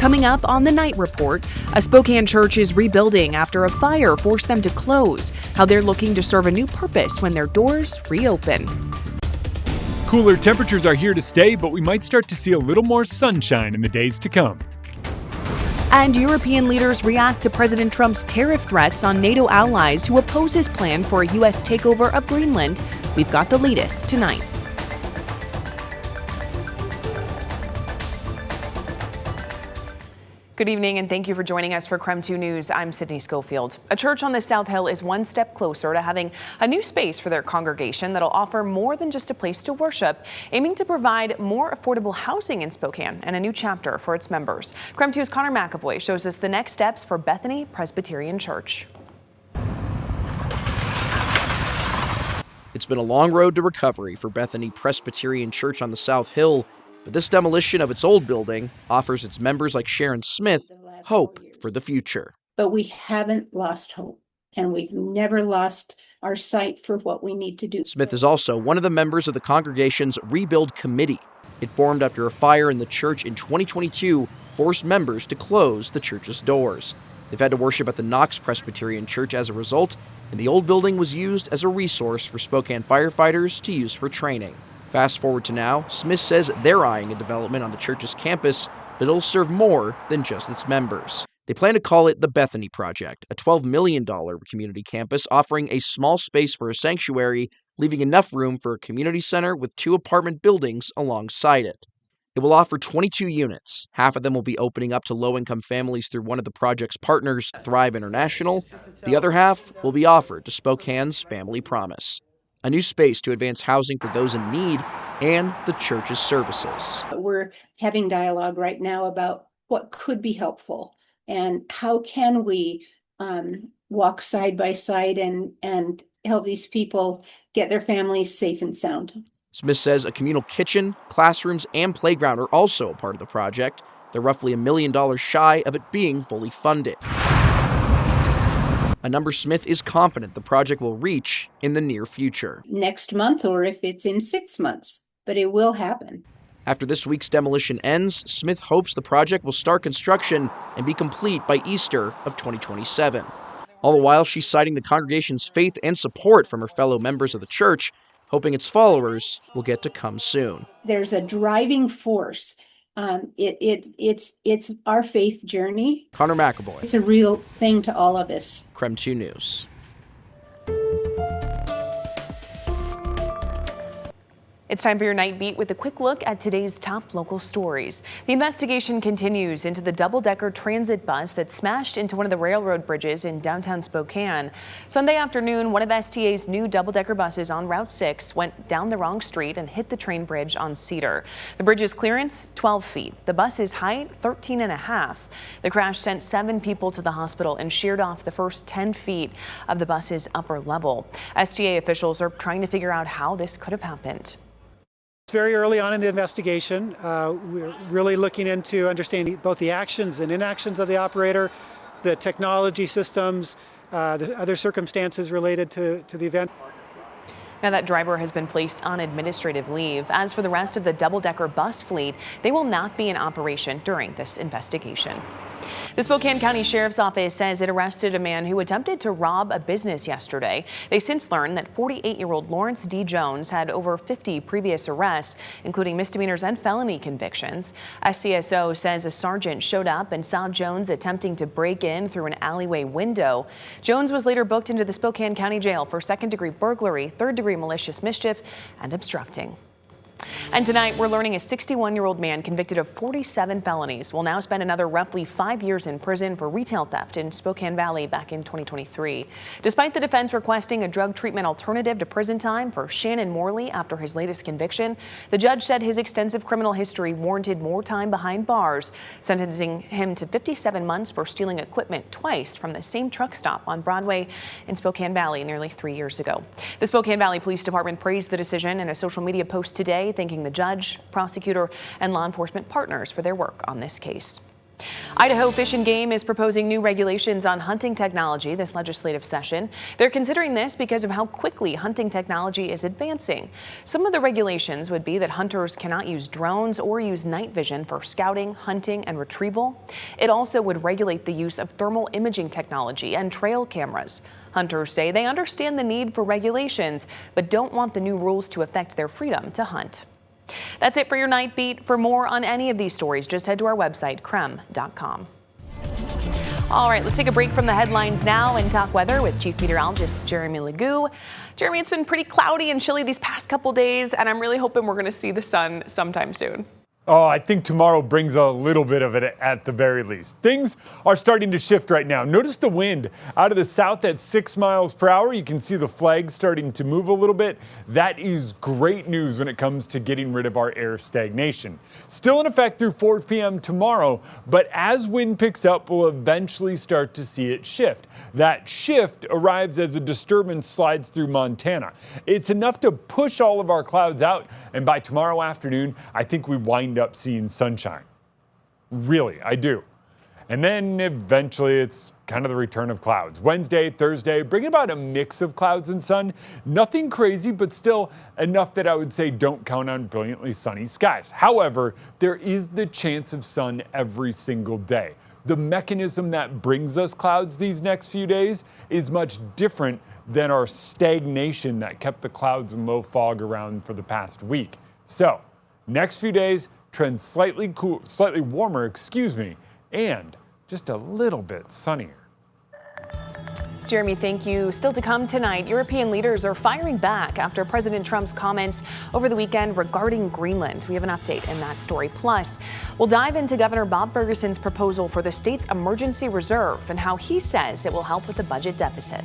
Coming up on the Night Report, a Spokane church is rebuilding after a fire forced them to close, how they're looking to serve a new purpose when their doors reopen. Cooler temperatures are here to stay, but we might start to see a little more sunshine in the days to come. And European leaders react to President Trump's tariff threats on NATO allies who oppose his plan for a U.S. takeover of Greenland. We've got the latest tonight. Good evening and thank you for joining us for KREM 2 News. I'm Sydney Schofield. A church on the South Hill is one step closer to having a new space for their congregation that'll offer more than just a place to worship, aiming to provide more affordable housing in Spokane and a new chapter for its members. KREM 2's Connor McAvoy shows us the next steps for Bethany Presbyterian Church. It's been a long road to recovery for Bethany Presbyterian Church on the South Hill. But this demolition of its old building offers its members like Sharon Smith hope for the future. But we haven't lost hope, and we've never lost our sight for what we need to do. Smith is also one of the members of the congregation's Rebuild Committee. It formed after a fire in the church in 2022 forced members to close the church's doors. They've had to worship at the Knox Presbyterian Church as a result, and the old building was used as a resource for Spokane firefighters to use for training. Fast forward to now, Smith says they're eyeing a development on the church's campus, but it'll serve more than just its members. They plan to call it the Bethany Project, a $12 million community campus offering a small space for a sanctuary, leaving enough room for a community center with 2 apartment buildings alongside it. It will offer 22 units. Half of them will be opening up to low-income families through one of the project's partners, Thrive International. The other half will be offered to Spokane's Family Promise, a new space to advance housing for those in need and the church's services. We're having dialogue right now about what could be helpful and how can we walk side by side and help these people get their families safe and sound. Smith says a communal kitchen, classrooms, and playground are also a part of the project. They're roughly $1 million shy of it being fully funded, a number Smith is confident the project will reach in the near future. Next month, or if it's in 6 months, but it will happen. After this week's demolition ends, Smith hopes the project will start construction and be complete by Easter of 2027. All the while, she's citing the congregation's faith and support from her fellow members of the church, hoping its followers will get to come soon. There's a driving force. It's our faith journey. Connor McAvoy. It's a real thing to all of us. KREM 2 News. It's time for your Night Beat with a quick look at today's top local stories. The investigation continues into the double-decker transit bus that smashed into one of the railroad bridges in downtown Spokane. Sunday afternoon, one of STA's new double-decker buses on Route 6 went down the wrong street and hit the train bridge on Cedar. The bridge's clearance, 12 feet. The bus's height, 13.5. The crash sent 7 people to the hospital and sheared off the first 10 feet of the bus's upper level. STA officials are trying to figure out how this could have happened. It's very early on in the investigation. We're really looking into understanding both the actions and inactions of the operator, the technology systems, the other circumstances related to the event. Now that driver has been placed on administrative leave. As for the rest of the double-decker bus fleet, they will not be in operation during this investigation. The Spokane County Sheriff's Office says it arrested a man who attempted to rob a business yesterday. They since learned that 48-year-old Lawrence D. Jones had over 50 previous arrests, including misdemeanors and felony convictions. SCSO says a sergeant showed up and saw Jones attempting to break in through an alleyway window. Jones was later booked into the Spokane County Jail for second-degree burglary, third-degree malicious mischief, and obstructing. And tonight, we're learning a 61-year-old man convicted of 47 felonies will now spend another roughly 5 years in prison for retail theft in Spokane Valley back in 2023. Despite the defense requesting a drug treatment alternative to prison time for Shannon Morley after his latest conviction, the judge said his extensive criminal history warranted more time behind bars, sentencing him to 57 months for stealing equipment twice from the same truck stop on Broadway in Spokane Valley nearly 3 years ago. The Spokane Valley Police Department praised the decision in a social media post today, thanking the judge, prosecutor, and law enforcement partners for their work on this case. Idaho Fish and Game is proposing new regulations on hunting technology this legislative session. They're considering this because of how quickly hunting technology is advancing. Some of the regulations would be that hunters cannot use drones or use night vision for scouting, hunting, and retrieval. It also would regulate the use of thermal imaging technology and trail cameras. Hunters say they understand the need for regulations, but don't want the new rules to affect their freedom to hunt. That's it for your Night Beat. For more on any of these stories, just head to our website, KREM.com. All right, let's take a break from the headlines now and talk weather with Chief Meteorologist Jeremy Legoo. Jeremy, it's been pretty cloudy and chilly these past couple days, and I'm really hoping we're going to see the sun sometime soon. Oh, I think tomorrow brings a little bit of it at the very least. Things are starting to shift right now. Notice the wind out of the south at 6 miles per hour. You can see the flags starting to move a little bit. That is great news when it comes to getting rid of our air stagnation. Still in effect through 4 p.m. tomorrow, but as wind picks up, we'll eventually start to see it shift. That shift arrives as a disturbance slides through Montana. It's enough to push all of our clouds out, and by tomorrow afternoon, I think we wind up seeing sunshine. Really, I do. And then eventually it's kind of the return of clouds. Wednesday, Thursday, bring about a mix of clouds and sun. Nothing crazy, but still enough that I would say don't count on brilliantly sunny skies. However, there is the chance of sun every single day. The mechanism that brings us clouds these next few days is much different than our stagnation that kept the clouds and low fog around for the past week. So, next few days, trend slightly warmer, and just a little bit sunnier. Jeremy, thank you. Still to come tonight, European leaders are firing back after President Trump's comments over the weekend regarding Greenland. We have an update in that story. Plus, we'll dive into Governor Bob Ferguson's proposal for the state's emergency reserve and how he says it will help with the budget deficit.